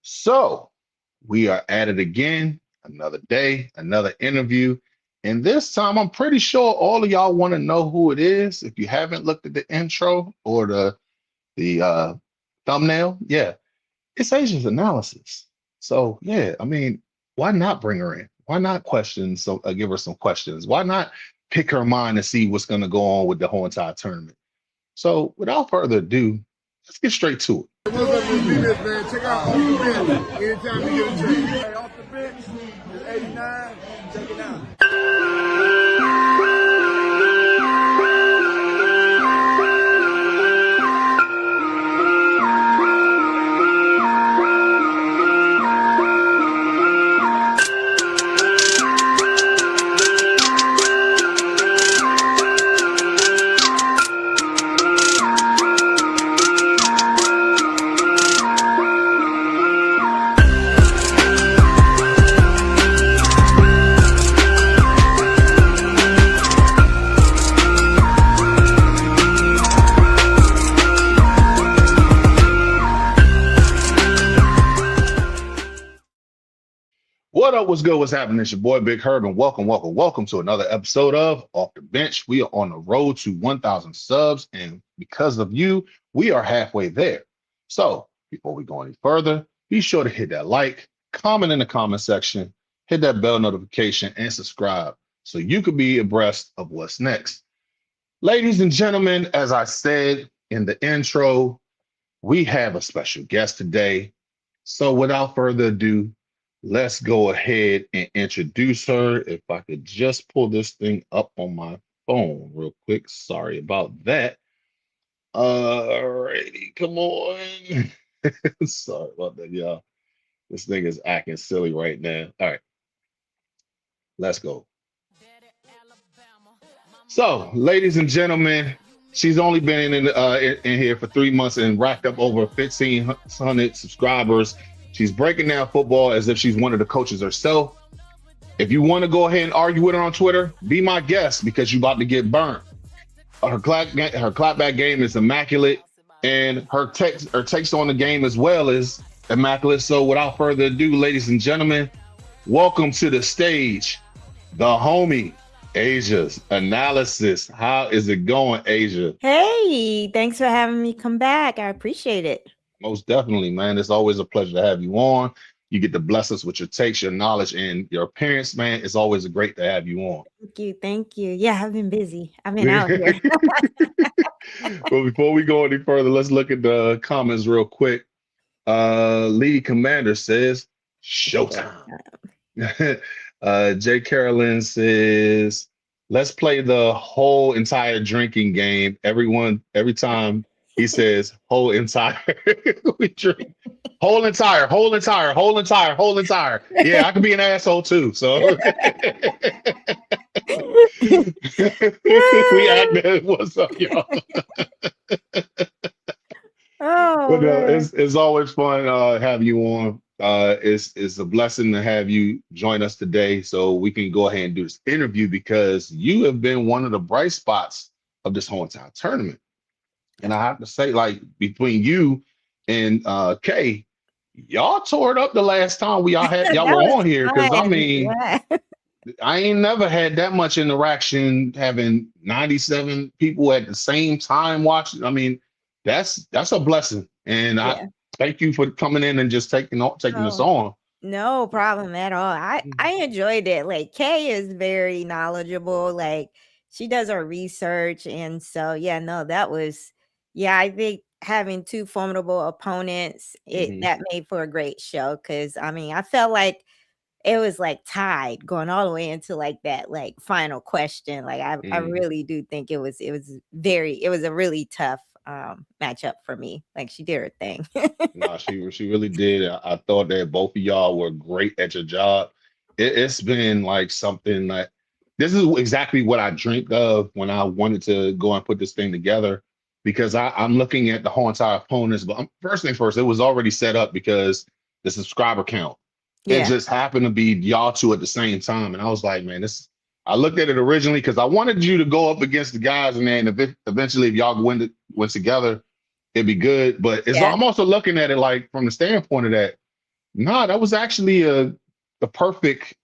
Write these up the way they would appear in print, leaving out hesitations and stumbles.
So we are at it again, another day, another interview. And this time, I'm pretty sure all of y'all want to know who it is. If you haven't looked at the intro or the thumbnail, yeah, it's Asia's analysis. So yeah, I mean, why not bring her in? Why not question? So give her some questions. Why not pick her mind and see what's going to go on with the whole entire tournament? So without further ado, let's get straight to it. What's up, this man? Check out Off the Bench anytime you get a chance. Hey, Off the Bench is 89. Check it out. What up? What's good? What's happening? It's your boy Big Herb, and welcome to another episode of Off the Bench. We are on the road to 1,000 subs, and because of you, we are halfway there. So before we go any further, be sure to hit that like, comment in the comment section, hit that bell notification, and subscribe so you can be abreast of what's next. Ladies and gentlemen, as I said in the intro, we have a special guest today. So without further ado, let's go ahead and introduce her. If I could just pull this thing up on my phone real quick. Sorry about that. Alrighty, come on. Sorry about that, y'all. This thing is acting silly right now. All right, let's go. So, ladies and gentlemen, she's only been in here for 3 months and racked up over 1,500 subscribers. She's breaking down football as if she's one of the coaches herself. If you want to go ahead and argue with her on Twitter, be my guest because you're about to get burnt. Her clapback game is immaculate, and her takes on the game as well is immaculate. So without further ado, ladies and gentlemen, welcome to the stage, the homie, Asia's analysis. How is it going, Asia? Hey, thanks for having me come back. I appreciate it. Most definitely, man. It's always a pleasure to have you on. You get to bless us with your takes, your knowledge, and your appearance, man. It's always great to have you on. Thank you. Yeah, I've been busy. I've been out here. Well, before we go any further, let's look at the comments real quick. Lead Commander says, "Showtime." Jay Carolyn says, "Let's play the whole entire drinking game. Every time." He says, whole entire, we drink, whole entire. Yeah, I could be an asshole too. So we act, what's up, y'all? But it's always fun having you on. It's a blessing to have you join us today so we can go ahead and do this interview because you have been one of the bright spots of this whole entire tournament. And I have to say, like, between you and Kay, y'all tore it up the last time y'all were on here. Because I mean, I ain't never had that much interaction having 97 people at the same time watching. I mean, that's a blessing. And I thank you for coming in and just taking us on. No problem at all. I enjoyed it. Like, Kay is very knowledgeable. Like, she does her research. And so, that was. Yeah, I think having two formidable opponents, that made for a great show. Because I mean, I felt like it was like tied going all the way into like that like final question. Like I really do think it was a really tough matchup for me. Like she did her thing. No, she really did. I thought that both of y'all were great at your job. It's been like something that this is exactly what I dreamed of when I wanted to go and put this thing together. Because I'm looking at the whole entire opponents, but first thing first, it was already set up because the subscriber count. It just happened to be y'all two at the same time. And I was like, man, I looked at it originally because I wanted you to go up against the guys, and then eventually if y'all went together, it'd be good. But I'm also looking at it like from the standpoint of that No, that was actually the perfect.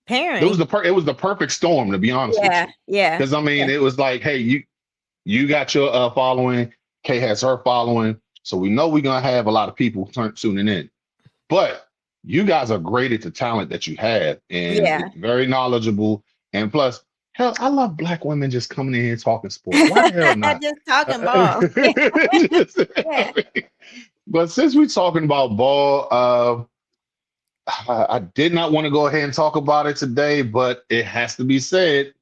Pairing. It was the perfect storm, to be honest with Yeah, you. yeah, Because I yeah. mean, it was like, hey, you got your following, Kay has her following, so we know we're gonna have a lot of people tuning in. But you guys are great at the talent that you have, and Yeah. very knowledgeable. And plus, hell, I love black women just coming in here talking sports. Why the hell not? Just talking ball. Yeah, yeah. But since we're talking about ball, I did not want to go ahead and talk about it today, but it has to be said.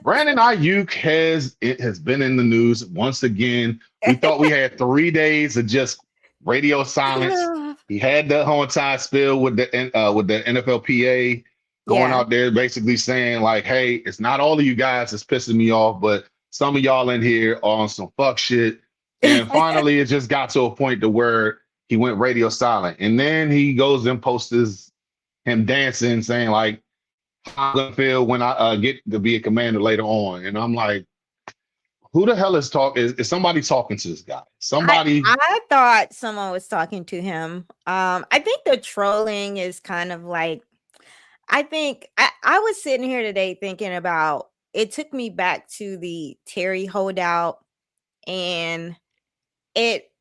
Brandon Ayuk has been in the news once again. We thought we had 3 days of just radio silence. He had the whole entire spill with the NFLPA going Yeah. out there basically saying like, "Hey, it's not all of you guys that's pissing me off, but some of y'all in here are on some fuck shit." And finally, it just got to a point to where he went radio silent, and then he goes and posts him dancing, saying like, "How I'm gonna feel when I get to be a commander later on." And I'm like, who the hell is talking? Is somebody talking to this guy? Somebody. I thought someone was talking to him. I think the trolling is kind of like I think I was sitting here today thinking about it took me back to the Terry holdout and it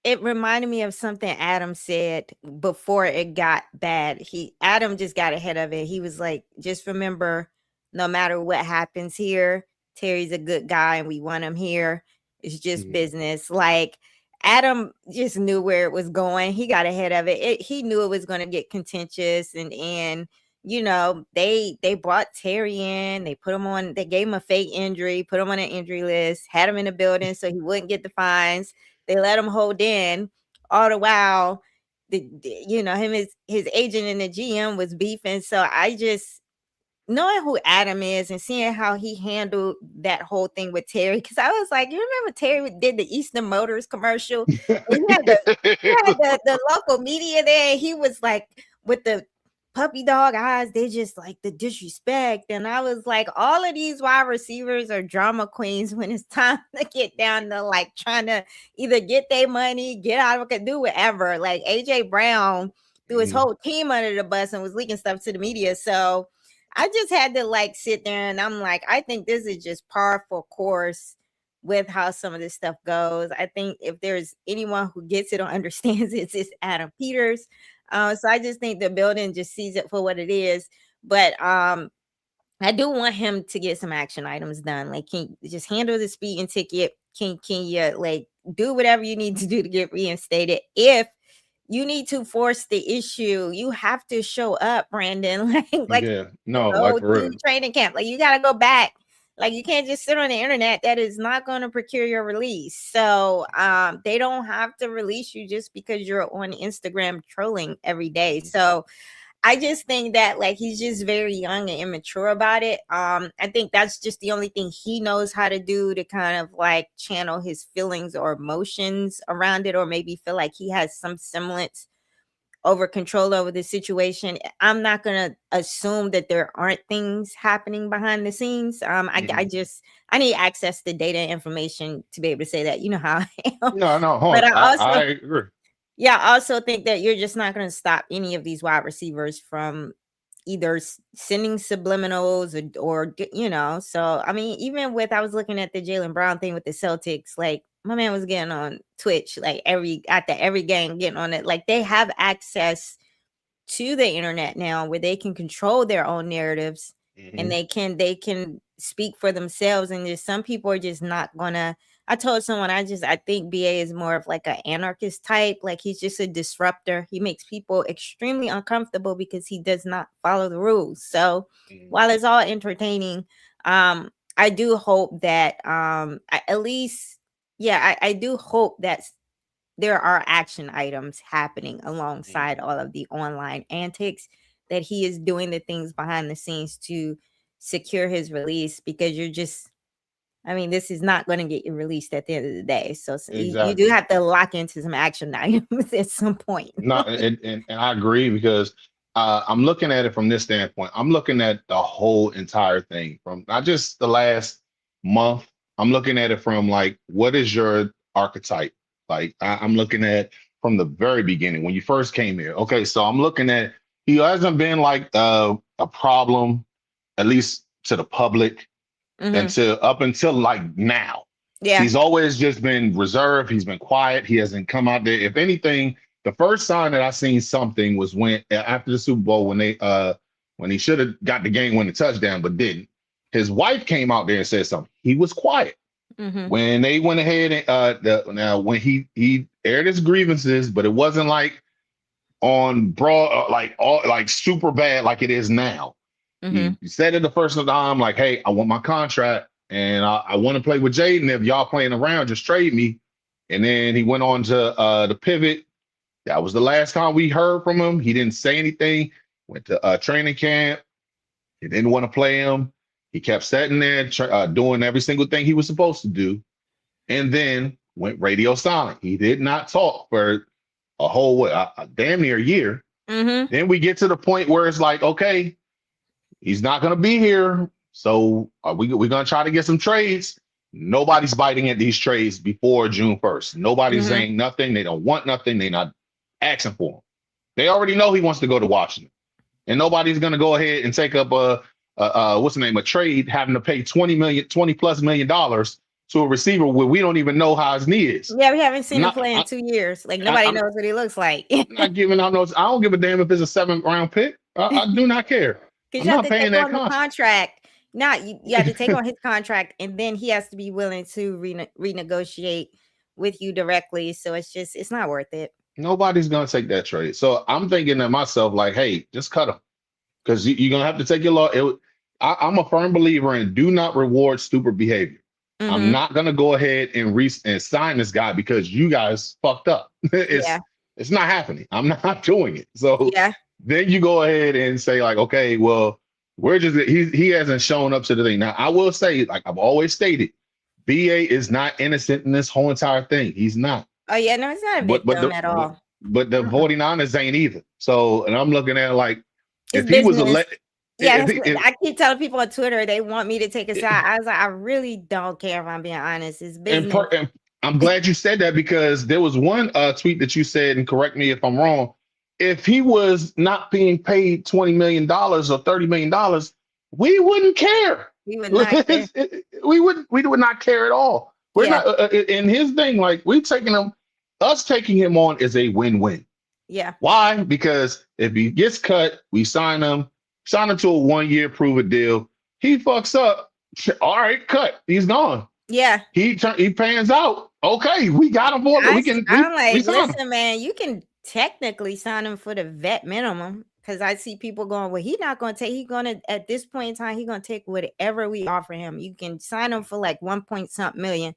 it reminded me of something Adam said before it got bad. Adam just got ahead of it. He was like, just remember, no matter what happens here, Terry's a good guy and we want him here. It's just business. Like Adam just knew where it was going. He got ahead of it. He knew it was going to get contentious and they brought Terry in, they gave him a fake injury, put him on an injury list, had him in the building so he wouldn't get the fines. They let him hold in all the while. His agent and the GM was beefing. So I just knowing who Adam is and seeing how he handled that whole thing with Terry, because I was like, you remember Terry did the Eastern Motors commercial? And he had the local media there. And he was like with the puppy dog eyes, they just like the disrespect. And I was like, all of these wide receivers are drama queens when it's time to get down to like trying to either get their money, get out of it, do whatever. Like AJ Brown threw his whole team under the bus and was leaking stuff to the media. So I just had to like sit there and I'm like, I think this is just par for course with how some of this stuff goes. I think if there's anyone who gets it or understands it, it's Adam Peters. So I just think the building just sees it for what it is. But I do want him to get some action items done. Like, can you just handle the speeding ticket? Can you like do whatever you need to do to get reinstated? If you need to force the issue, you have to show up, Brandon. Like Yeah, no, like go for to real. training camp. Like you got to go back. Like you can't just sit on the internet. That is not going to procure your release. So they don't have to release you just because you're on Instagram trolling every day. So I just think that like he's just very young and immature about it. I think that's just the only thing he knows how to do to kind of like channel his feelings or emotions around it, or maybe feel like he has some semblance over control over the situation. I'm not gonna assume that there aren't things happening behind the scenes. I need access to data and information to be able to say that. You know how I am. No, hold But on. I also I agree. yeah, I also think that you're just not going to stop any of these wide receivers from either sending subliminals or. So I mean, even with I was looking at the Jaylen Brown thing with the Celtics, like my man was getting on Twitch like every game, getting on it. Like they have access to the internet now where they can control their own narratives and they can speak for themselves. And just some people are just not gonna. I told someone I think BA is more of like an anarchist type. Like he's just a disruptor. He makes people extremely uncomfortable because he does not follow the rules. So while it's all entertaining, I do hope that at least I do hope that there are action items happening alongside all of the online antics, that he is doing the things behind the scenes to secure his release, because this is not going to get you released at the end of the day. So you do Exactly. have to lock into some action items at some point. No, and I agree because I'm looking at it from this standpoint. I'm looking at the whole entire thing from not just the last month. I'm looking at it from like, what is your archetype? Like I'm looking at from the very beginning when you first came here. Okay, so I'm looking at he hasn't been like a problem, at least to the public, Mhm. until up until like now. Yeah. He's always just been reserved. He's been quiet. He hasn't come out there. If anything, the first sign that I seen something was when after the Super Bowl when he should have got the game winning touchdown but didn't. His wife came out there and said something. He was quiet. Mhm. When they went ahead and now when he aired his grievances, but it wasn't like on broad like all like super bad like it is now. Mhm. He said it the first time, like, hey, I want my contract and I want to play with Jaden. If y'all playing around, just trade me. And then he went on to the pivot. That was the last time we heard from him. He didn't say anything. Went to training camp. He didn't want to play him. He kept sitting there doing every single thing he was supposed to do. And then went radio silent. He did not talk for a whole damn near year. Mhm. Then we get to the point where it's like, okay, he's not going to be here. So we're going to try to get some trades. Nobody's biting at these trades before June 1st. Nobody's saying nothing. They don't want nothing. They're not asking for him. They already know he wants to go to Washington. And nobody's going to go ahead and take up a trade having to pay $20 plus million to a receiver where we don't even know how his knee is. Yeah, we haven't seen him play in 2 years. Like nobody knows what he looks like. I'm not giving out notes. I don't give a damn if it's a 7th round pick. I do not care. Because I'm you have not to paying take that on the contract. Now you have to take on his contract, and then he has to be willing to renegotiate with you directly. So it's not worth it. Nobody's gonna take that trade. So I'm thinking to myself, like, hey, just cut him. Because you're gonna have to take your law. I'm a firm believer in do not reward stupid behavior. I'm not gonna go ahead and sign this guy because you guys fucked up. It's not happening. I'm not doing it. So then you go ahead and say, like, okay, well, he hasn't shown up to the thing. Now, I will say, like I've always stated, BA is not innocent in this whole entire thing. He's not. Oh, yeah, no, it's not a victim at all. But the 49ers ain't either. So, and I'm looking at it like, it's if he business. was I keep telling people on Twitter they want me to take a side. I was like, I really don't care if I'm being honest. It's business. And I'm glad you said that because there was one tweet that you said, and correct me if I'm wrong. If he was not being paid $20 million or $30 million, we wouldn't care. We would not care. We would not care at all. We're not in his thing. Like us taking him on is a win-win. Yeah. Why? Because if he gets cut, we sign him to a 1-year prove-it deal. He fucks up. All right, cut. He's gone. Yeah. He pans out. Okay, we got him for it. I'm like, listen, man, you can technically sign him for the vet minimum. Because I see people going, well, he's not going to take, at this point in time, he's going to take whatever we offer him. You can sign him for like 1-point-something million.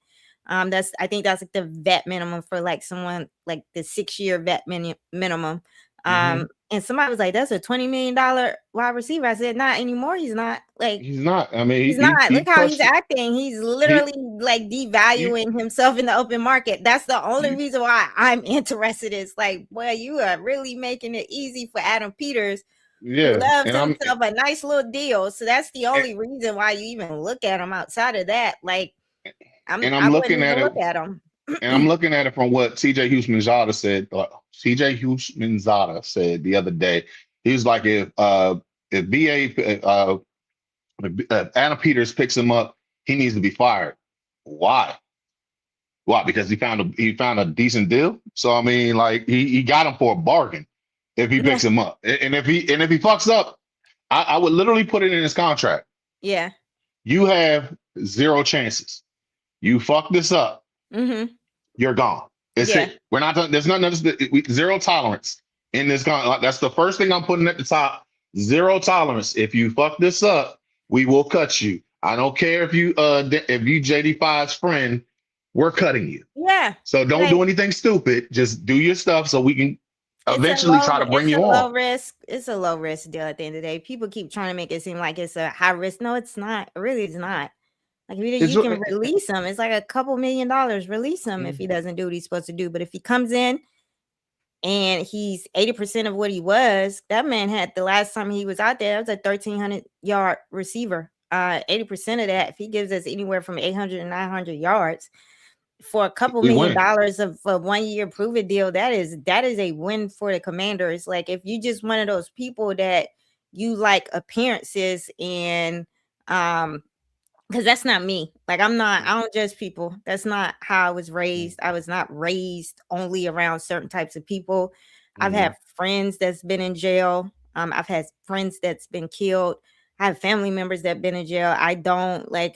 I think that's like the vet minimum for like someone like the 6-year vet minimum. And somebody was like, that's a $20 million wide receiver. I said, not anymore. He's not. Like, he's not. I mean, he's not. Look how he's acting. He's literally like devaluing himself in the open market. That's the only reason why I'm interested. Is like, well, you are really making it easy for Adam Peters. Yeah, who loves himself a nice little deal. So that's the only reason why you even look at him. Outside of that, like, I'm looking at him. And I'm looking at it from what TJ Houshmandzadeh said. TJ Houshmandzadeh said the other day. He was like, if Adam Peters picks him up, he needs to be fired. Why? Because he found a decent deal. So I mean, like he got him for a bargain if he picks him up. And if he fucks up, I would literally put it in his contract. Yeah. You have 0 chances. You fuck this up. You're gone. It's it. We're not. There's nothing. 0 tolerance in this. That's the first thing I'm putting at the top. 0 tolerance. If you fuck this up, we will cut you. I don't care if you JD5's friend. We're cutting you. Yeah. So don't do anything stupid. Just do your stuff so we can eventually try to bring you on. It's a low risk deal at the end of the day. People keep trying to make it seem like it's a high risk. No, it's not. It really is not. Like you can release him. It's like a couple $1 million. Release him if he doesn't do what he's supposed to do. But if he comes in and he's 80% of what he was, that man had the last time he was out there, that was a 1,300-yard receiver. 80% of that, if he gives us anywhere from 800 to 900 yards, for a couple We million win. dollars of a 1 year prove it deal, that is a win for the Commanders. Like if you just one of those people that you like appearances and because that's not me. Like I don't judge people. That's not how I was raised. I was not raised only around certain types of people. I've Mhm. had friends that's been in jail. I've had friends that's been killed. I have family members that been in jail. I don't like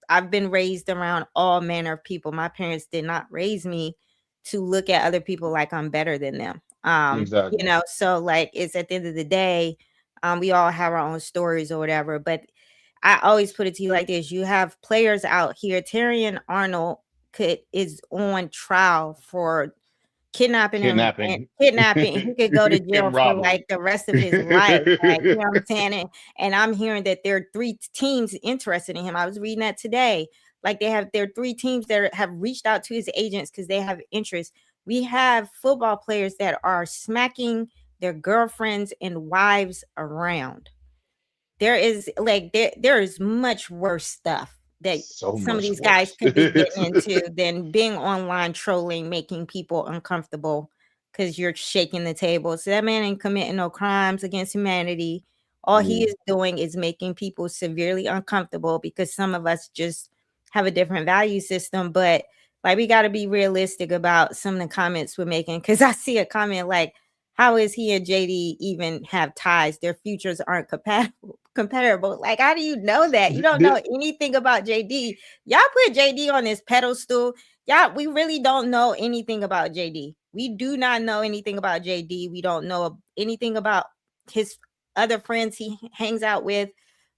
I've been raised around all manner of people. My parents did not raise me to look at other people like I'm better than them. Exactly. So like it's at the end of the day, we all have our own stories or whatever, but I always put it to you like this: you have players out here. Terrion Arnold is on trial for kidnapping him and Kidnapping. kidnapping. He could go to jail And for robbery. like the rest of his life. Like, you know what I'm saying? And I'm hearing that there are 3 teams interested in him. I was reading that today. Like there are 3 teams that have reached out to his agents because they have interest. We have football players that are smacking their girlfriends and wives around. There is like there is much worse stuff that So some of much these guys worse. could be getting into than being online trolling, making people uncomfortable because you're shaking the table. So that man ain't committing no crimes against humanity. All he Mhm. is doing is making people severely uncomfortable because some of us just have a different value system. But like we got to be realistic about some of the comments we're making. Because I see a comment like, how is he and JD even have ties? Their futures aren't comparable. Like, how do you know that? You don't know anything about JD. Y'all put JD on this pedestal. We really don't know anything about JD. We do not know anything about JD. We don't know anything about his other friends he hangs out with.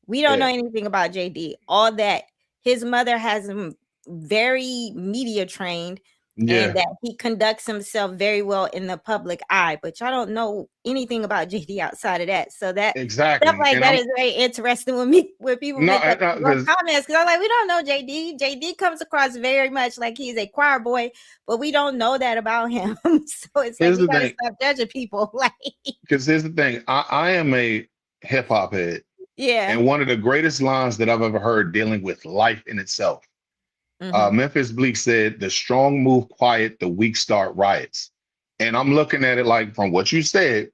We don't know Yeah. anything about JD. All that his mother has him very media trained and Yeah. that he conducts himself very well in the public eye. But y'all don't know anything about JD outside of that. So that stuff Exactly. like And that I'm is very interesting with me when people no, make up wrong because comments because I'm like, we don't know JD. JD comes across very much like he's a choir boy, but we don't know that about him. So it's like here's we the gotta thing. stop judging people. Like, Because here's the thing. I am a hip hop head, yeah. and one of the greatest lines that I've ever heard dealing with life in itself. Mm-hmm. Memphis Bleak said, "The strong move quiet, the weak start riots." And I'm looking at it like from what you said,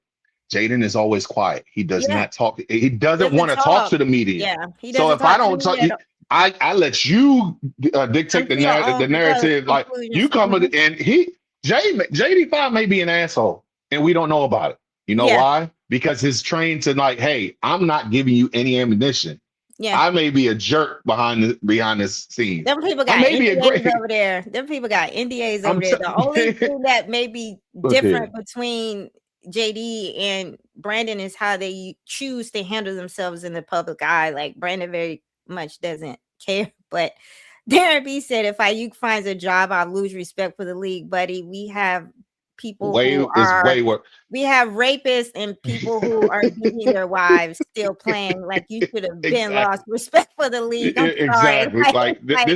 Jaden is always quiet. He does Yeah. not talk. He doesn't Doesn't want to talk talk. to the media. Yeah. He So doesn't if I talk to don't me talk, at I let you come dictate to your own the narrative. Like you conclusions. come Mhm. and JD5 may be an asshole, and we don't know about it. You know Yeah. why? Because he's trained to like, hey, I'm not giving you any ammunition. Yeah. I may be a jerk behind this scene. Them people I got may be a NDAs great. over there. Them people got NDAs over I'm there. The only t- thing that may be Look here. different between JD and Brandon is how they choose to handle themselves in the public eye. Like Brandon very much doesn't care. But Darren B said, if Ayuk finds a job, I'll lose respect for the league, buddy. We have people Way who is are way worse. we have rapists and people who are beating their wives still playing. Like you should have been lost Exactly. respect for the league. I'm sorry. Exactly. Like Like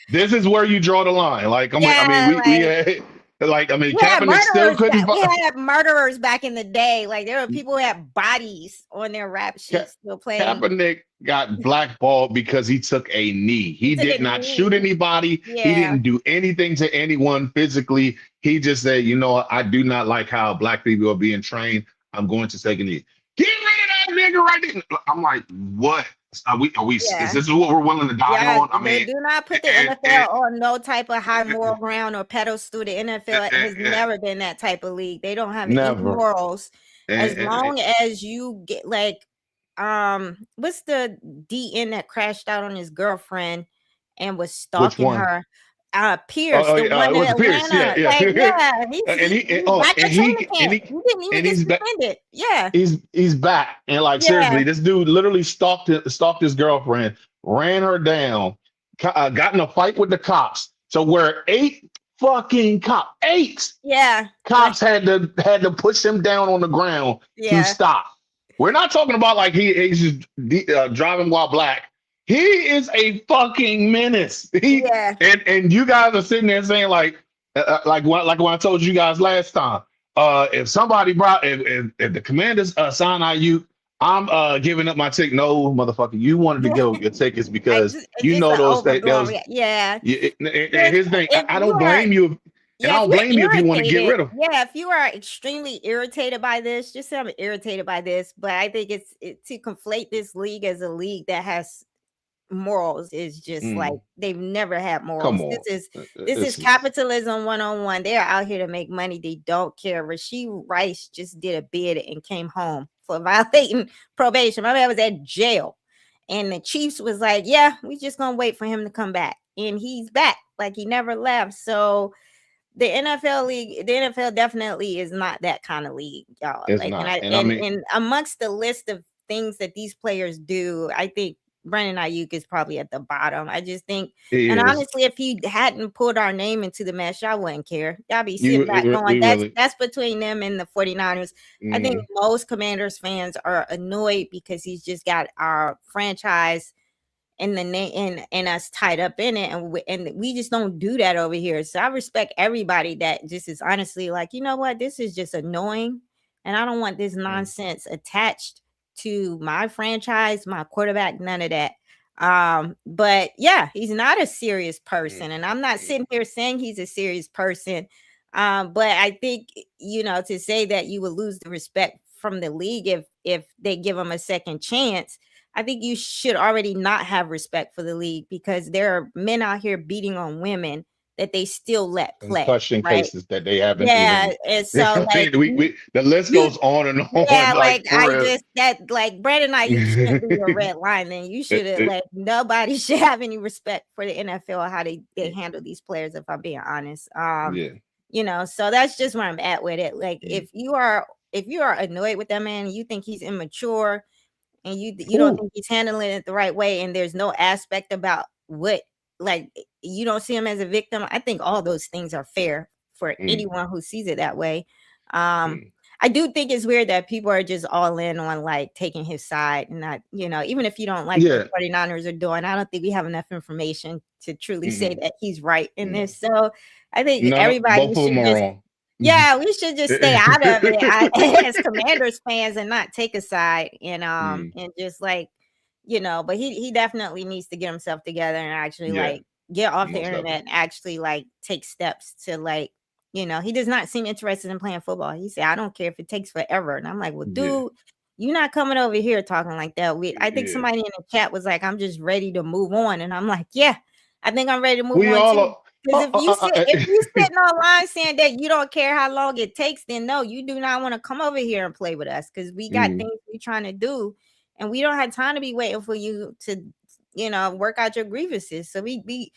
this is where you draw the line. Like I mean yeah, we like like I mean Kaepernick still couldn't we had murderers back in the day. Like there were people who had bodies on their rap Ka- sheets still playing. Kaepernick got blackballed because he took a knee. He He took a did not shoot knee. anybody. He Yeah. didn't do anything to anyone physically. He just said, you know, I do not like how black people are being trained. I'm going to take a knee. Get rid of that nigga right there. I'm like, what? Yeah. Is this what we're willing to die on? I They mean, do not put the and, NFL on no type of high moral ground or pedestal. The NFL has and, never been that type of league. They don't have any never. morals. As And, long as you get like, what's the DN that crashed out on his girlfriend and was which stalking one? her? Pierce, the one It in was Pierce. Yeah, Atlanta. yeah. Like, yeah, he's back at training camp. He didn't even get back. suspended. Yeah. He's back. And like Yeah. seriously, this dude literally stalked his girlfriend, ran her down, got in a fight with the cops. So where 8 fucking cops had to push him down on the ground to stop. We're not talking about like he's just driving while black. He is a fucking menace. And you guys are sitting there saying like when I told you guys last time, if somebody if the Commanders sign IU, I'm giving up my take. No, motherfucker, you wanted to go your take is because it's you just know an those that overblown was yeah. and Just his thing. if I you don't are blame you, and yeah, I if don't blame you if you're you want to get irritated, rid of. yeah, if you are extremely irritated by this, just say I'm irritated by this. But I think to conflate this league as a league that has morals is just like Mm, they've never had come morals. on, This is this is capitalism 101. They're out here to make money. They don't care. Rasheed Rice just did a bid and came home for violating probation. My man was at jail. And the Chiefs was like, yeah, we just gonna wait for him to come back. And he's back. Like he never left. So the NFL definitely is not that kind of league, y'all. it's Like, and not. I And I mean, and amongst the list of things that these players do, I think Brandon Ayuk is probably at the bottom. I just think, he and is. honestly, if he hadn't pulled our name into the mess, y'all wouldn't care. Y'all be sitting back going, We that's really. that's between them and the 49ers. I think Mm, most Commanders fans are annoyed because he's just got our franchise and the name and us tied up in it, and we just don't do that over here. So I respect everybody that just is honestly like, you know what, this is just annoying, and I don't want this mm, nonsense attached to my franchise, my quarterback, none of that. But yeah, he's not a serious mm, person, and I'm not mm. sitting here saying he's a serious person. But I think to say that you would lose the respect from the league if they give him a second chance, I think you should already not have respect for the league because there are men out here beating on women that they still let play, Concussion right? cases that they haven't Yeah, even. and so I like mean, the list you, goes on and on, yeah, like like for I real. just that like Brandon Ayuk shouldn't be a red line. Then you should have like nobody should have any respect for the NFL or how they handle these players. If I'm being honest, Yeah. so that's just where I'm at with it. Like Mm. if you are annoyed with that man, you think he's immature and you don't Ooh. think he's handling it the right way, and there's no aspect about what like you don't see him as a victim. I think all those things are fair for Mm, anyone who sees it that way. um mm. I do think it's weird that people are just all in on like taking his side and not, even if you don't like what Yeah. the 49ers are doing, I don't think we have enough information to truly say Mm-mm. that he's right in No. this. So I think No, no, everybody both of them should are just wrong. yeah, we should just stay out of it as Commanders fans and not take a side Mm, and just like, but he definitely needs to get himself together and actually yeah, like get off the most internet definitely. and actually like take steps to like, he does not seem interested in playing football. He said, I don't care if it takes forever. And I'm like, well, Yeah, dude, you're not coming over here talking like that. I think yeah. somebody in the chat was like, I'm just ready to move on. And I'm like, yeah, I think I'm ready to move We on all too. are. Because if you sitting online saying that you don't care how long it takes, then no, you do not want to come over here and play with us because we got Mm, things we're trying to do, and we don't have time to be waiting for you to, work out your grievances. So we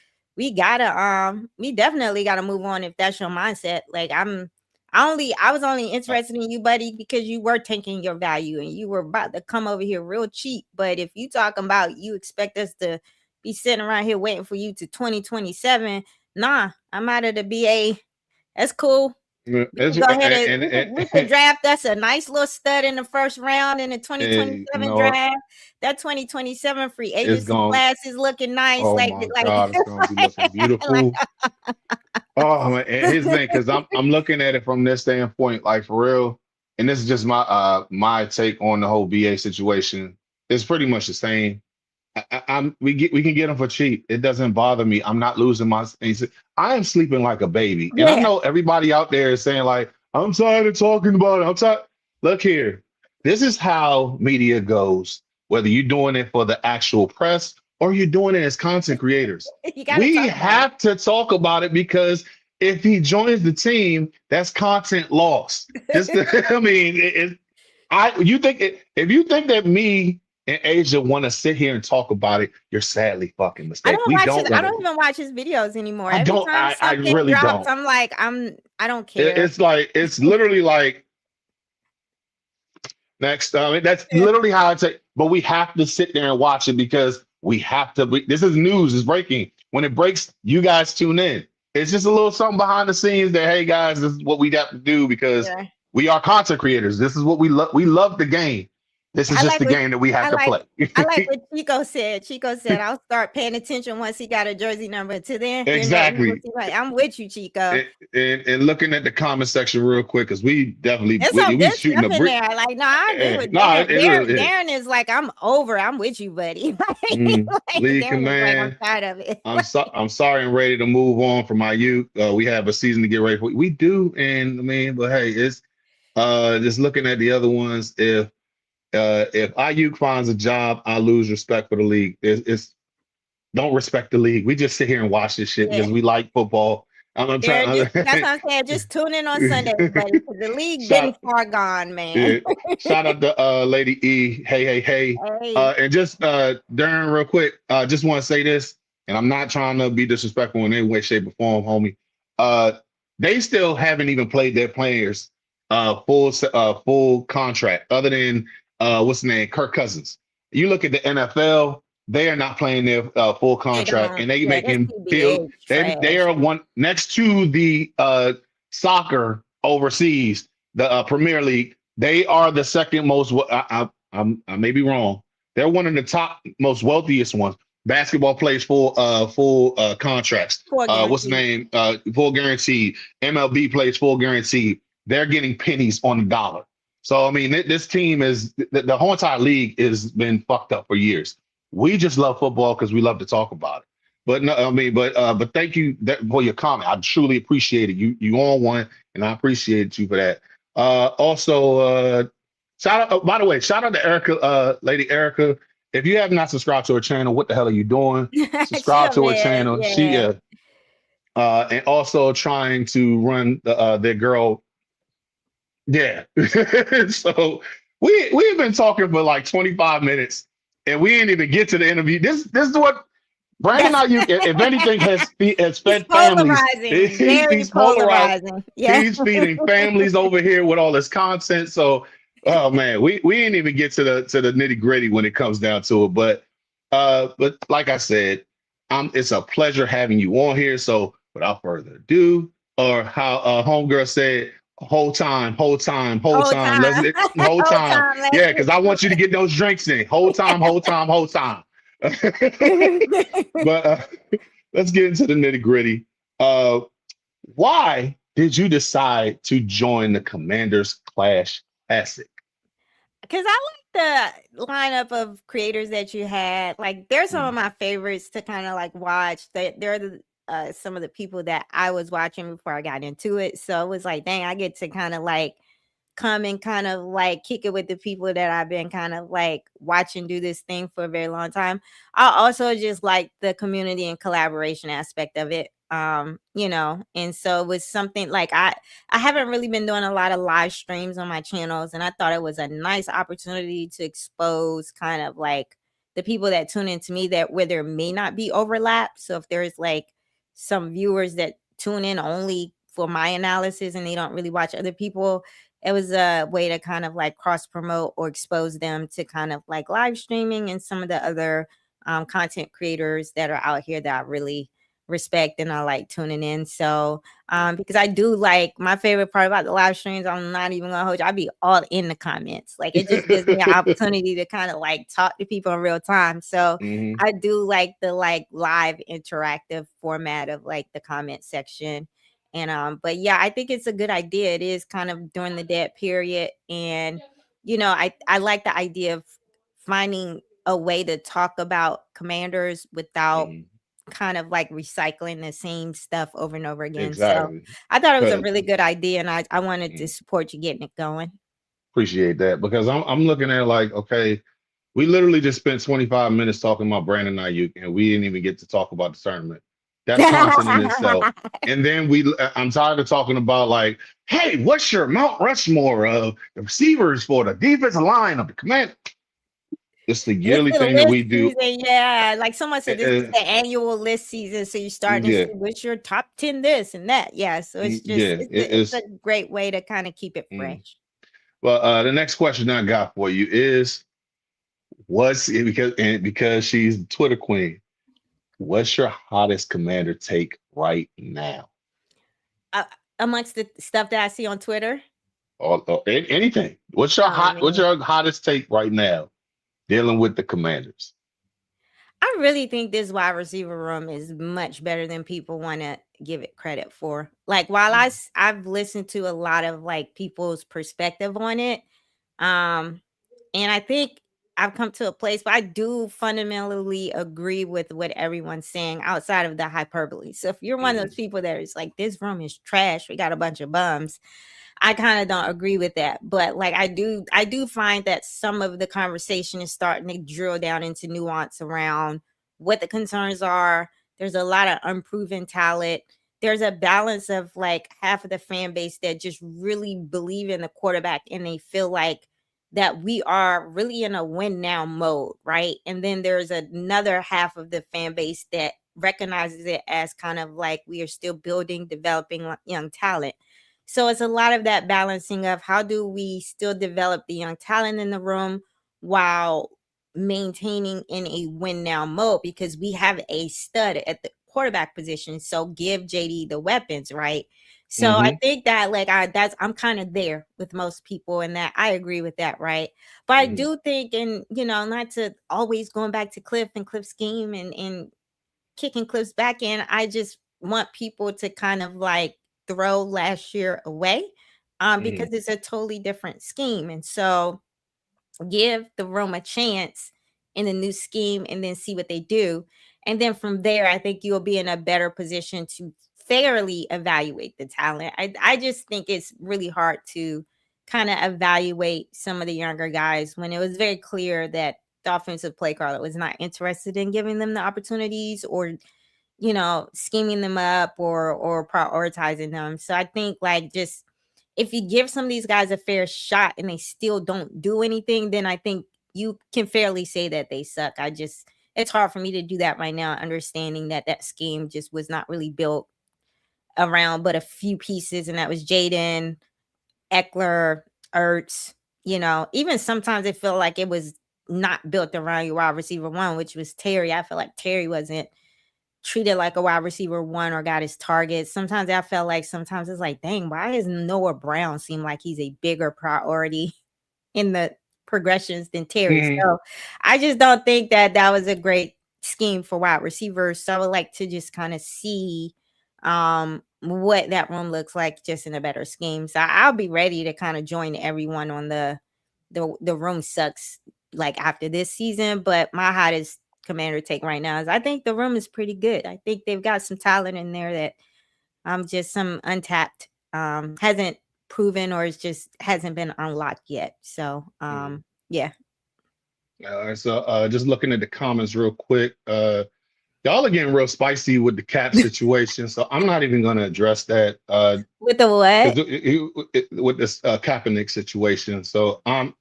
gotta we definitely gotta move on if that's your mindset. Like I was only uh, interested in you, buddy, because you were taking your value and you were about to come over here real cheap. But if you talking about you expect us to be sitting around here waiting for you to 2027, nah, I'm out of the BA. That's cool. We can it's, go ahead and we can and, draft us a nice little stud in the first round in the and, 2027 no, draft. That 2027 free it's agency gone. class is looking nice. Oh Like my like God, it's gonna be looking like beautiful. Oh man, and here's the thing, because I'm looking at it from this standpoint, like for real, and this is just my take on the whole BA situation. It's pretty much the same. We can get them for cheap. It doesn't bother me. I'm not losing my. I am sleeping like a baby, and I yeah. know everybody out there is saying like, I'm tired of talking about it. I'm tired. Look here, this is how media goes. Whether you're doing it for the actual press or you're doing it as content creators, You gotta we talk about it. have to talk about it because if he joins the team, that's content loss. Just I mean, you think if you think that me and Asia want to sit here and talk about it, you're sadly fucking mistaken. We don't I want to don't do. even watch his videos anymore. I Every don't. time I something really drops, don't. I'm like, I don't care. It's like it's literally like next. I mean, that's literally how I take. But we have to sit there and watch it because we have to. This is news. It's breaking. When it breaks, you guys tune in. It's just a little something behind the scenes that hey guys, this is what we got to do because Yeah. we are content creators. This is what we love. We love the game. This is I just like the what game that we have I to like play. I like what Chico said. Chico said, "I'll start paying attention once he got a jersey number. To then, Exactly. I'm with you, Chico. And looking at the comment section real quick, because we definitely There's some we good shooting stuff a in brick. there. Like, no, I agree with No, Darren. it is. Darren is like, I'm with you, buddy. Like, League Darren is like, I'm command. tired of it. I'm sorry and ready to move on from my youth. We have a season to get ready for. We do, and I mean, but hey, it's just looking at the other ones. If Ayuk finds a job, I lose respect for the league. It's don't respect the league. We just sit here and watch this shit Yeah. because we like football. I'm trying. That's what I'm saying. Just tune in on Sunday, buddy. Because the league been far gone, man. Shout out to Lady E. Hey. Hey. And just Darren, real quick, just want to say this, and I'm not trying to be disrespectful in any way, shape, or form, homie. They still haven't even played their players full contract, other than what's the name, Kirk Cousins. You look at the NFL, they are not playing their full contract, and they making feel they are one next to the soccer overseas, the Premier League. They are the second most. I may be wrong. They're one of the top most wealthiest ones. Basketball plays full contracts. What's the name? Full guaranteed. MLB plays full guaranteed. They're getting pennies on the dollar. So I mean, this team is the whole entire league has been fucked up for years. We just love football because we love to talk about it. But no, I mean, but thank you for your comment. I truly appreciate it. You on one, and I appreciate you for that. Also, shout out. By the way, shout out to Erica, Lady Erica. If you have not subscribed to her channel, what the hell are you doing? Subscribe to her channel. Yeah. And also trying to run their girl. Yeah. So we've been talking for like 25 minutes, and we didn't even get to the interview. This is what Brandon Ayuk, if anything, has fed families. He's polarizing. Yeah. He's feeding families over here with all this content. So, oh man, we didn't even get to the nitty gritty when it comes down to it. But like I said, it's a pleasure having you on here. So without further ado, or how homegirl said, whole time. Let's whole time. Yeah, because I want you to get those drinks in. Whole time. But let's get into the nitty gritty. Why did you decide to join the Commanders Clash Classic? Because I like the lineup of creators that you had. Like, they're some of my favorites to kind of like watch. They're some of the people that I was watching before I got into it. So it was like, dang, I get to kind of like come and kind of like kick it with the people that I've been kind of like watching do this thing for a very long time. I also just like the community and collaboration aspect of it. And so it was something like I haven't really been doing a lot of live streams on my channels, and I thought it was a nice opportunity to expose kind of like the people that tune into me that where there may not be overlap. So if there's like some viewers that tune in only for my analysis and they don't really watch other people, it was a way to kind of like cross promote or expose them to kind of like live streaming and some of the other content creators that are out here that I really respect and I like tuning in. So because I do like, my favorite part about the live streams, I'm not even gonna hold you, I'll be all in the comments. Like, it just gives me an opportunity to kind of like talk to people in real time. So I do like the like live interactive format of like the comment section. And but yeah, I think it's a good idea. It is kind of during the dead period, and I like the idea of finding a way to talk about Commanders without kind of like recycling the same stuff over and over again. Exactly. So I thought it was a really good idea, and I wanted to support you getting it going. Appreciate that, because I'm looking at like, okay, we literally just spent 25 minutes talking about Brandon Ayuk, and we didn't even get to talk about discernment. That's content in itself. And then I'm tired of talking about like, hey, what's your Mount Rushmore of the receivers for the defensive line of the Command? It's the yearly thing that we do. Season, yeah, like someone said, this is the annual list season, so you're starting to see what's your top 10 this and that. Yeah, so it's just it's a great way to kind of keep it fresh. Well, the next question I got for you is, because she's the Twitter queen, what's your hottest Commander take right now? Amongst the stuff that I see on Twitter? or anything. What's your what's Man. your hottest take right now dealing with the Commanders? I really think this wide receiver room is much better than people want to give it credit for. Like while Mhm. I've listened to a lot of like people's perspective on it, um, and I think I've come to a place where I do fundamentally agree with what everyone's saying outside of the hyperbole. So if you're one of Mhm. those people that is like, this room is trash, we got a bunch of bums, I kind of don't agree with that. But like I do find that some of the conversation is starting to drill down into nuance around what the concerns are. There's a lot of unproven talent. There's a balance of like half of the fan base that just really believe in the quarterback and they feel like that we are really in a win now mode, right? And then there's another half of the fan base that recognizes it as kind of like we are still building, developing young talent. So it's a lot of that balancing of how do we still develop the young talent in the room while maintaining in a win now mode because we have a stud at the quarterback position. So give JD the weapons, right? So I Mhm. think that like I'm kind of there with most people and that I agree with that, right? But I Mhm. do think, and not to always going back to Cliff and Cliff's scheme and kicking Cliff's back in, I just want people to kind of like throw last year away because Mhm. it's a totally different scheme. And so give the room a chance in the new scheme and then see what they do. And then from there, I think you'll be in a better position to fairly evaluate the talent. I just think it's really hard to kind of evaluate some of the younger guys when it was very clear that the offensive play caller was not interested in giving them the opportunities or scheming them up or prioritizing them. So I think like just if you give some of these guys a fair shot and they still don't do anything, then I think you can fairly say that they suck. It's hard for me to do that right now, understanding that that scheme just was not really built around but a few pieces, and that was Jaden, Eckler, Ertz. Even sometimes it felt like it was not built around your wide receiver one, which was Terry. I feel like Terry wasn't treated like a wide receiver one or got his targets. Sometimes I felt like sometimes it's like, dang, why does Noah Brown seem like he's a bigger priority in the progressions than Terry? Mhm. So I just don't think that that was a great scheme for wide receivers. So I would like to just kind of see what that room looks like just in a better scheme. So I'll be ready to kind of join everyone on the room sucks like after this season. But my hottest Commander take right now is I think the room is pretty good. I think they've got some talent in there that just some untapped hasn't proven or is just hasn't been unlocked yet. So Mhm. yeah. So just looking at the comments real quick. Y'all are getting real spicy with the cap situation, so I'm not even going to address that. With the what? Because with this Kaepernick situation, so I'm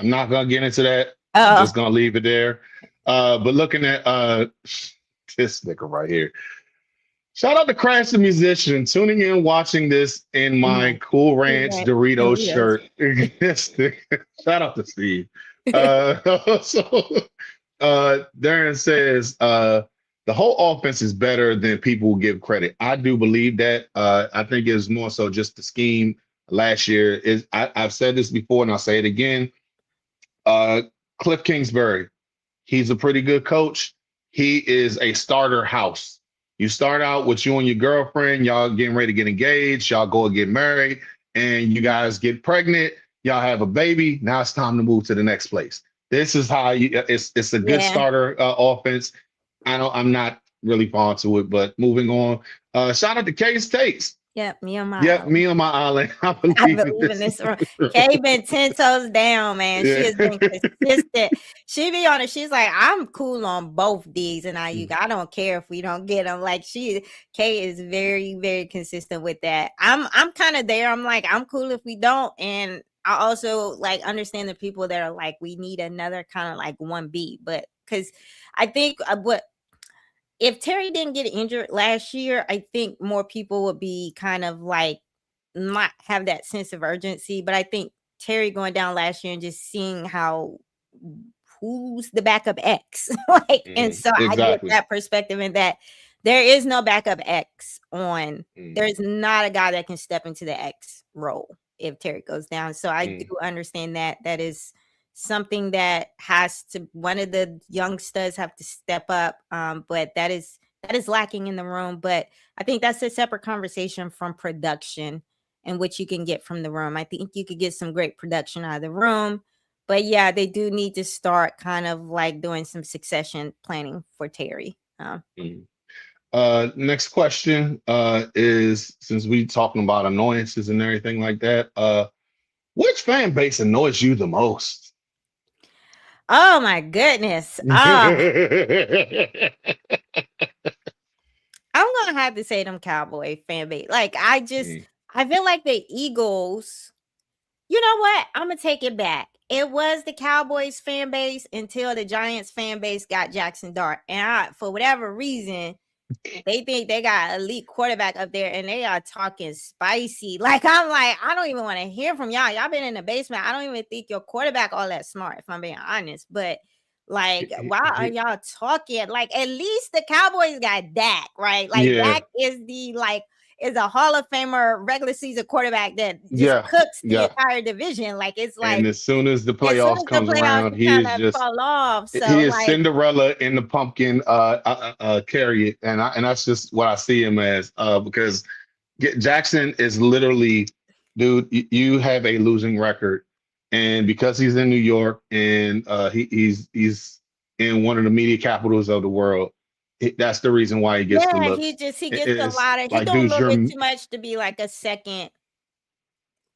not going to get into that. I'm Oh, just going to leave it there. But looking at this nigga right here. Shout out to Crash the Musician, tuning in, watching this in my Cool Ranch right. Doritos Doritos. shirt. Shout out to Steve. So Darren says the whole offense is better than people will give credit. I do believe that. I think it's more so just the scheme last year. I've said this before and I'll say it again. Uh, Cliff Kingsbury, he's a pretty good coach. He is a starter house. You start out with you and your girlfriend, y'all getting ready to get engaged, y'all go and get married, and you guys get pregnant, y'all have a baby. Now it's time to move to the next place. This is how it's a good Yeah. starter offense. I'm not really fond to it, but moving on. Shout out to Case Takes. Yep. Me on my Yep, me on my island. I I believe in believe in this. this room. Kay been 10 toes down, man. She Yeah. has been consistent. She be on it. She's like, I'm cool on both these and I don't care if we don't get them. Like Kay is very, very consistent with that. I'm kind of there. I'm like, I'm cool if we don't. And I also like understand the people that are like, we need another kind of like 1B. But because I think what if Terry didn't get injured last year, I think more people would be kind of like not have that sense of urgency. But I think Terry going down last year and just seeing how who's the backup X, like, and Mhm. so I get Exactly. that perspective and that there is no backup X on. Mhm. There's not a guy that can step into the X role. if Terry goes down. So I do Mm. understand that that is something that has to one of the youngsters have to step up. But that is lacking in the room. But I think that's a separate conversation from production and what you can get from the room. I think you could get some great production out of the room. But yeah, they do need to start kind of like doing some succession planning for Terry. Mm. Next question is, since we talking about annoyances and everything like that, which fan base annoys you the most? Oh my goodness. I'm gonna have to say them Cowboy fan base. Like Mm. I feel like the Eagles. You know what? I'm gonna take it back. It was the Cowboys fan base until the Giants fan base got Jackson Dart, and for whatever reason, they think they got elite quarterback up there, and they are talking spicy. Like I'm like, I don't even want to hear from y'all. Y'all been in the basement. I don't even think your quarterback all that smart, if I'm being honest. But like, why are y'all talking? Like, at least the Cowboys got Dak, right? Like Yeah, Dak is a Hall of Famer regular season quarterback that just yeah, cooks the yeah. entire division. Like it's And like as soon as the as soon playoffs as the comes playoffs, around, you he kind is of just fall off. he So is like, Cinderella in the pumpkin carry, and that's just what I see him as. Because Jackson is literally, dude, you have a losing record, and because he's in New York and he's in one of the media capitals of the world, that's the reason why he gets the yeah, looks. he It gets a is lot of he like, doing a dude, little bit too much to be like a second.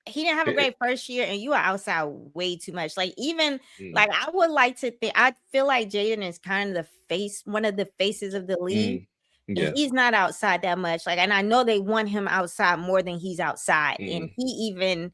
He didn't have a it, great first year, and you are outside way too much. Like even mm, like I would like to think I feel like Jaden is kind of the face, one of the faces of the league, and yeah. he's not outside that much. Like, and I know they want him outside more than he's outside. And Mm, he even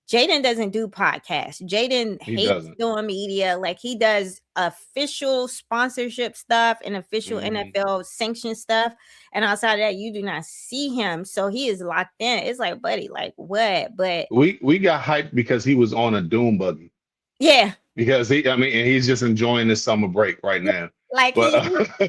Jaden doesn't do podcasts. Jaden he hates doesn't. doing media. Like he does official sponsorship stuff and official Hmm. NFL sanctioned stuff. And outside of that, you do not see him. So he is locked in. It's like, buddy, like what? But We got hyped because he was on a doom buggy. yeah, Because I mean, and he's just enjoying this summer break right now. like But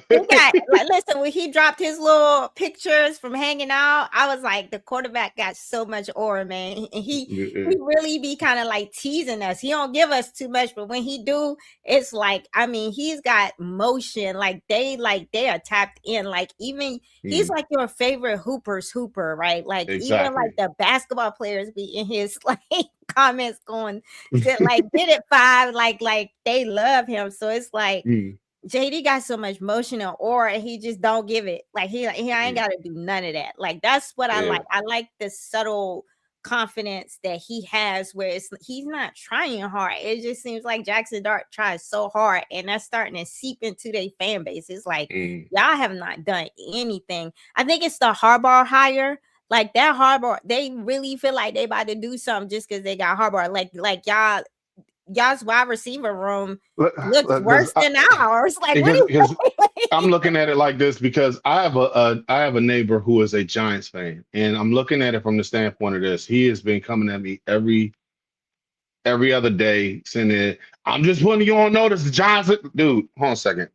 he got like listen, when he dropped his little pictures from hanging out, I was like, the quarterback got so much aura, man. And he really be kind of like teasing us. He don't give us too much, but when he do, it's like, I mean, he's got motion. Like they are tapped in. Like even he's like your favorite hooper's hooper, right? Like even like exactly. the basketball players be in his like comments going that like did it five, like they love him. So it's like Mm, JD got so much motion and aura, and he just don't give it. Like he ain't mm, got to do none of that. Like that's what I yeah. like. I like the subtle confidence that he has, where he's not trying hard. It just seems like Jackson Dart tries so hard, and that's starting to seep into their fan base. It's like Mm, y'all have not done anything. I think it's the Harbaugh hire. Like that Harbaugh, they really feel like they about to do something just because they got Harbaugh. Like y'all's wide receiver room looks because worse than ours. Like, what do you because I'm mean? looking at it like this, because I have a neighbor who is a Giants fan, and I'm looking at it from the standpoint of this. He has been coming at me every other day, saying that I'm just putting you on notice. The Giants, dude, hold on a second.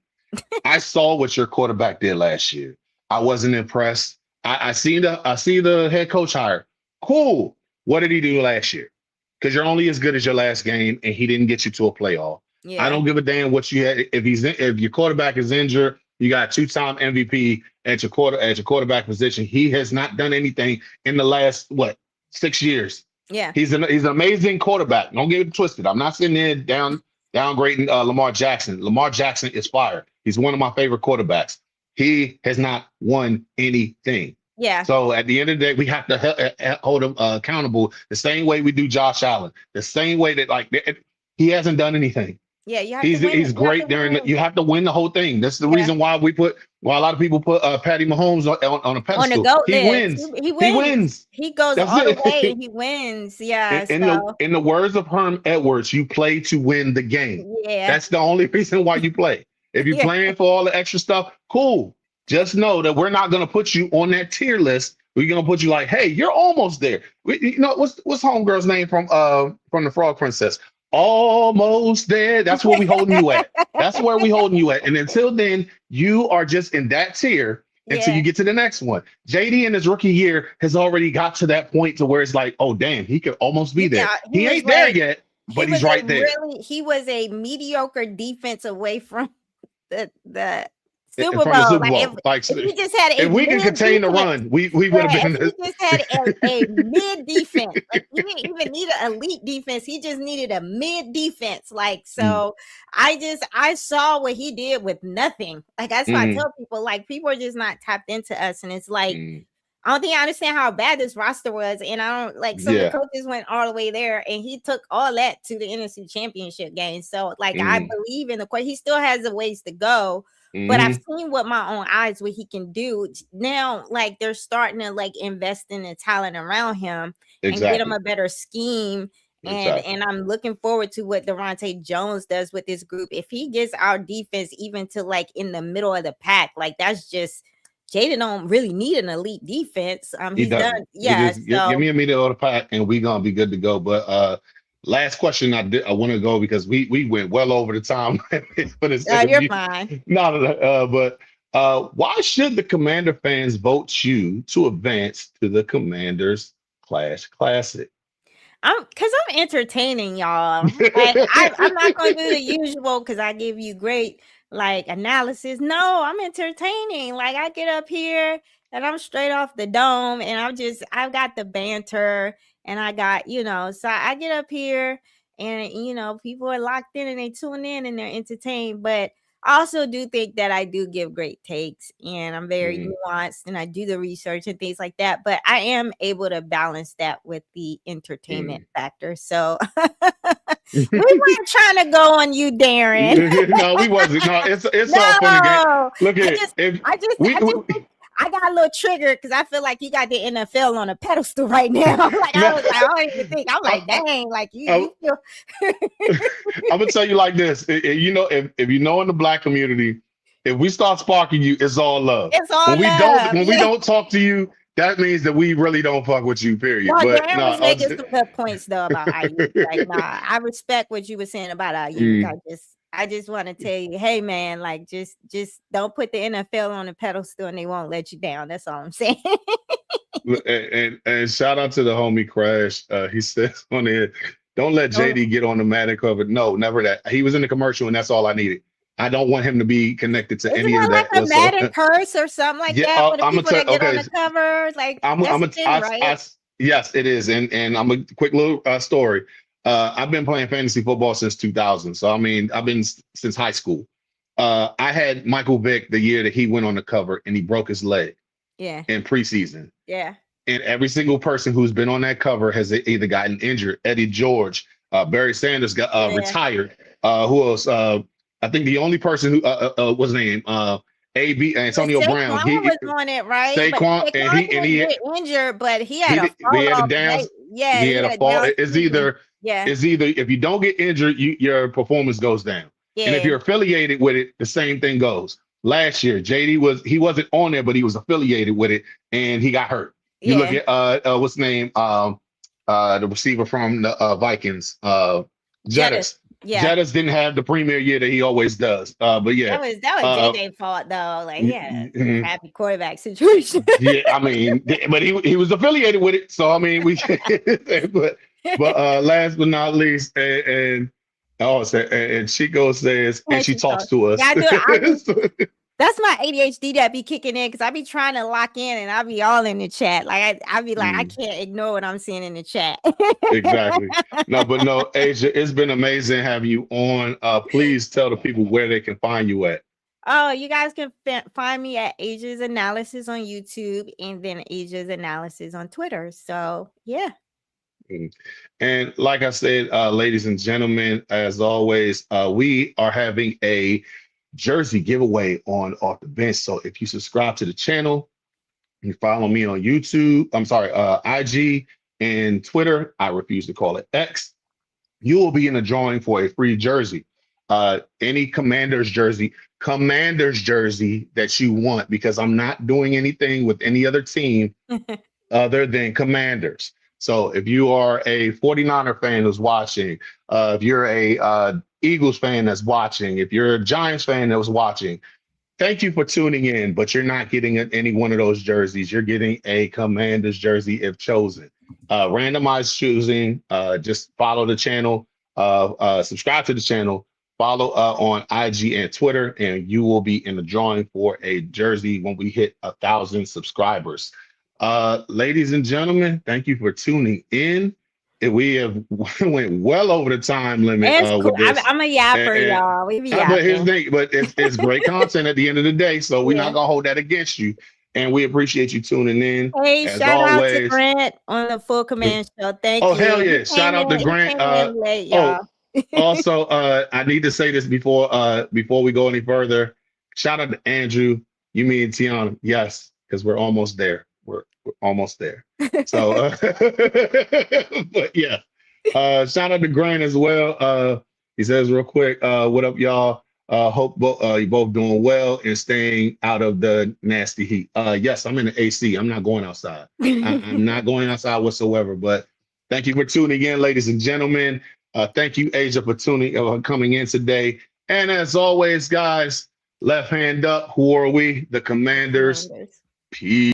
I saw what your quarterback did last year. I wasn't impressed. I see the head coach hire. Cool. What did he do last year? Because you're only as good as your last game, and he didn't get you to a playoff. I Yeah, don't give a damn what you had. If your quarterback is injured, you got two-time MVP at your quarterback position. He has not done anything in the last 6 years. yeah, He's an amazing quarterback. Don't get it twisted. I'm not sitting there downgrading Lamar Jackson. Lamar Jackson is fire. He's one of my favorite quarterbacks. He has not won anything. yeah, So at the end of the day, we have to hold him accountable the same way we do Josh Allen. The same way that he hasn't done anything. yeah. You have to He's win it. he's You have to great during. win. You have to win the whole thing. That's the Yeah, reason why a lot of people put Patty Mahomes on a on the pedestal. goat He list, wins. he He wins. wins. He goes That's all the way it. and he wins. Yeah. So In the words of Herm Edwards, you play to win the game. yeah, That's the only reason why you play. If you're yeah, playing for all the extra stuff, cool. Just know that we're not going to put you on that tier list. We're going to put you like, hey, you're almost there. What's homegirl's name from the Frog Princess? Almost there. That's where we holding you at. That's where we holding you at. And until then, you are just in that tier. until you Yeah. get to the next one. JD in his rookie year has already got to that point to where it's like, oh damn, he could almost be there. Yeah. He ain't there yet, He but he's was right there. he was a mediocre defense away from the Super From the Bowl. Super Like Bowl. Like if he just had a if we can mid contain the defense. run, we would have Yeah, if been he just had a mid defense, like he didn't even need an elite defense. He just needed a mid defense. Like, so I saw what he did with nothing. Like, that's why I tell people, like, people are just not tapped into us. And it's like, I don't think I understand how bad this roster was. And I don't like some of the coaches went all the way there and he took all that to the NFC Championship game. So, like, I believe in the court. He still has a ways to go. But I've seen with my own eyes what he can do now. Like they're starting to like invest in the talent around him and get him a better scheme. And I'm looking forward to what Daronte Jones does with this group. If he gets our defense even to like in the middle of the pack, like that's just Jaden don't really need an elite defense. He's done. Yeah. Give me a middle of the pack and we gonna be good to go. But last question I want to go because we went well over the time for this interview. You're fine. But why should the Commander fans vote you to advance to the Commanders Clash Classic? Because I'm entertaining y'all. I'm not going to do the usual because I give you great like analysis. No, I'm entertaining. Like I get up here and I'm straight off the dome and I've got the banter and I got, so I get up here and, people are locked in and they tune in and they're entertained. But I also do think that I do give great takes and I'm very nuanced and I do the research and things like that. But I am able to balance that with the entertainment factor. So we weren't trying to go on you, Darren. No, we wasn't. No, it's all fun again. Look at I got a little triggered because I feel like you got the NFL on a pedestal right now. Like I was like, I don't even think. I'm like, dang, like you feel. I'm gonna tell you like this. If you know in the Black community, if we start sparking you, it's all love. It's all love. When we don't talk to you, that means that we really don't fuck with you. Period. No, Darren was making some good points though about Ayuk. Like, I respect what you were saying about Ayuk. I just want to tell you, hey man, like just don't put the NFL on the pedestal and they won't let you down. That's all I'm saying. and shout out to the homie Crash. He says on there, don't let JD get on the Madden cover. No, never that. He was in the commercial and that's all I needed. I don't want him to be connected to any of that. Like a Madden curse or something like that. I'm gonna tell get on the cover, like yes, it is. And I'm a quick little story. I've been playing fantasy football since 2000. So, I mean, I've been since high school. I had Michael Vick the year that he went on the cover and he broke his leg in preseason. Yeah. And every single person who's been on that cover has either gotten injured. Eddie George, Barry Sanders got retired. Who else? I think the only person who what's his name? Antonio Brown. He was on it, right? Saquon, and he get injured, but he had a down. Yeah, he had a fall. It's either if you don't get injured, your performance goes down. Yeah. And if you're affiliated with it, the same thing goes. Last year, JD wasn't on there, but he was affiliated with it, and he got hurt. You look at what's his name? The receiver from the Vikings, Jettis. Yeah. Jettis didn't have the premier year that he always does. But yeah, that was JJ's fault though. Like, happy quarterback situation. Yeah, I mean, but he was affiliated with it. So I mean, but last but not least, and Chico says, and she talks to us. Yeah, that's my ADHD that be kicking in because I be trying to lock in and I be all in the chat. Like I be like, I can't ignore what I'm seeing in the chat. Exactly. No, Asia, it's been amazing having you on. Please tell the people where they can find you at. Oh, you guys can find me at Asia's Analysis on YouTube and then Asia's Analysis on Twitter. So yeah. And like I said, ladies and gentlemen, as always, we are having a jersey giveaway on Off the Bench. So if you subscribe to the channel, you follow me on YouTube, IG and Twitter, I refuse to call it X, you will be in a drawing for a free jersey. Any Commanders jersey that you want, because I'm not doing anything with any other team other than Commanders. So if you are a 49er fan who's watching, if you're a Eagles fan that's watching, if you're a Giants fan that was watching, thank you for tuning in, but you're not getting any one of those jerseys. You're getting a Commanders jersey if chosen. Randomized choosing. Just follow the channel. Subscribe to the channel. Follow on IG and Twitter, and you will be in the drawing for a jersey when we hit 1,000 subscribers. Ladies and gentlemen, thank you for tuning in. We have went well over the time limit. It's cool. With this. I'm a yapper, y'all. We be But here's the yapping. thing, but it's great content at the end of the day, so we're Yeah. not gonna hold that against you. And we appreciate you tuning in. Hey, As shout out to always. Grant on the Full Command Show. Thank Oh you. hell yeah! He Shout out came to in- he Grant. came in late, y'all. Also, I need to say this before we go any further. Shout out to Andrew, you, me, and Tiana. Yes, because we're almost there. We're almost there. So, but yeah, shout out to Grant as well. He says real quick, "What up, y'all? Hope you both doing well and staying out of the nasty heat." Yes, I'm in the AC. I'm not going outside. I'm not going outside whatsoever. But thank you for tuning in, ladies and gentlemen. Thank you, Asia, for coming in today. And as always, guys, left hand up. Who are we? The Commanders. Peace.